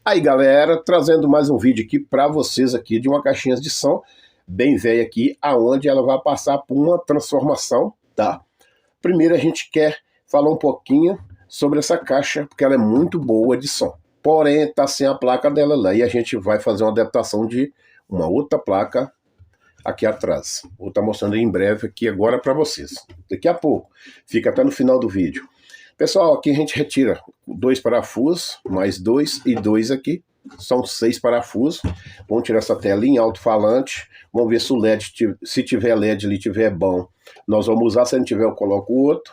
Aí galera, trazendo mais um vídeo aqui para vocês aqui de uma caixinha de som bem velha aqui, aonde ela vai passar por uma transformação, tá? Primeiro a gente quer falar um pouquinho sobre essa caixa, porque ela é muito boa de som. Porém, tá sem a placa dela lá, e a gente vai fazer uma adaptação de uma outra placa aqui atrás. Vou estar mostrando em breve aqui agora para vocês. Daqui a pouco, fica até no final do vídeo. Pessoal, aqui a gente retira 2 parafusos, mais 2 e 2 aqui. São 6 parafusos. Vamos tirar essa tela em alto-falante. Vamos ver se o LED, se tiver LED ali, tiver bom, nós vamos usar. Se não tiver, eu coloco o outro.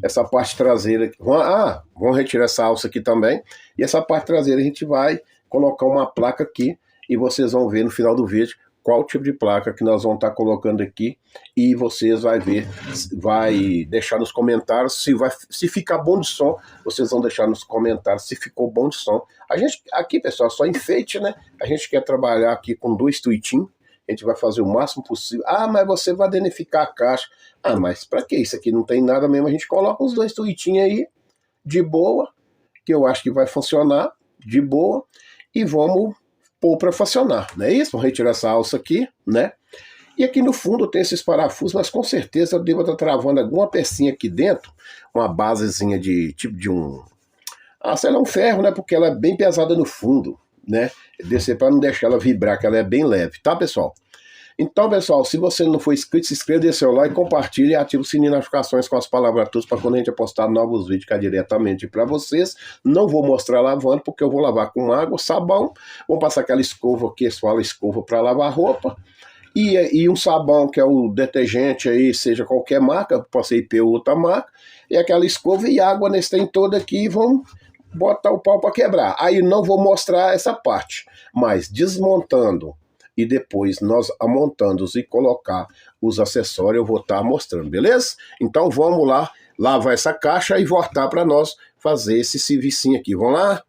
Essa parte traseira aqui. Vamos retirar essa alça aqui também. E essa parte traseira a gente vai colocar uma placa aqui. E vocês vão ver no final do vídeo qual tipo de placa que nós vamos estar colocando aqui, e vocês vai ver, vai deixar nos comentários se ficar bom de som. Vocês vão deixar nos comentários se ficou bom de som. A gente aqui, pessoal, só enfeite, né? A gente quer trabalhar aqui com 2 tweetinhos. A gente vai fazer o máximo possível. Mas você vai danificar a caixa. Mas para que isso aqui não tem nada mesmo? A gente coloca os 2 tweetinhos aí de boa, que eu acho que vai funcionar de boa, e vamos pôr para funcionar, não é isso? Vamos retirar essa alça aqui, né? E aqui no fundo tem esses parafusos, mas com certeza eu devo estar travando alguma pecinha aqui dentro, uma basezinha de tipo de um, sei lá, um ferro, né? Porque ela é bem pesada no fundo, né? Descer para não deixar ela vibrar, que ela é bem leve, tá, pessoal? Então, pessoal, se você não for inscrito, se inscreva, dê seu like, compartilhe e ative o sininho de notificações com as palavras todas para quando a gente postar novos vídeos que é diretamente para vocês. Não vou mostrar lavando, porque eu vou lavar com água, sabão. Vou passar aquela escova que eles falam, escova para lavar roupa. E um sabão que é o detergente aí, seja qualquer marca, pode ser IP ou outra marca. E aquela escova e água nesse trem todo aqui, e vamos botar o pau para quebrar. Aí não vou mostrar essa parte, mas desmontando e depois nós amontando e colocar os acessórios, eu vou estar mostrando, beleza? Então vamos lá, lavar essa caixa e voltar para nós fazer esse servicinho aqui. Vamos lá?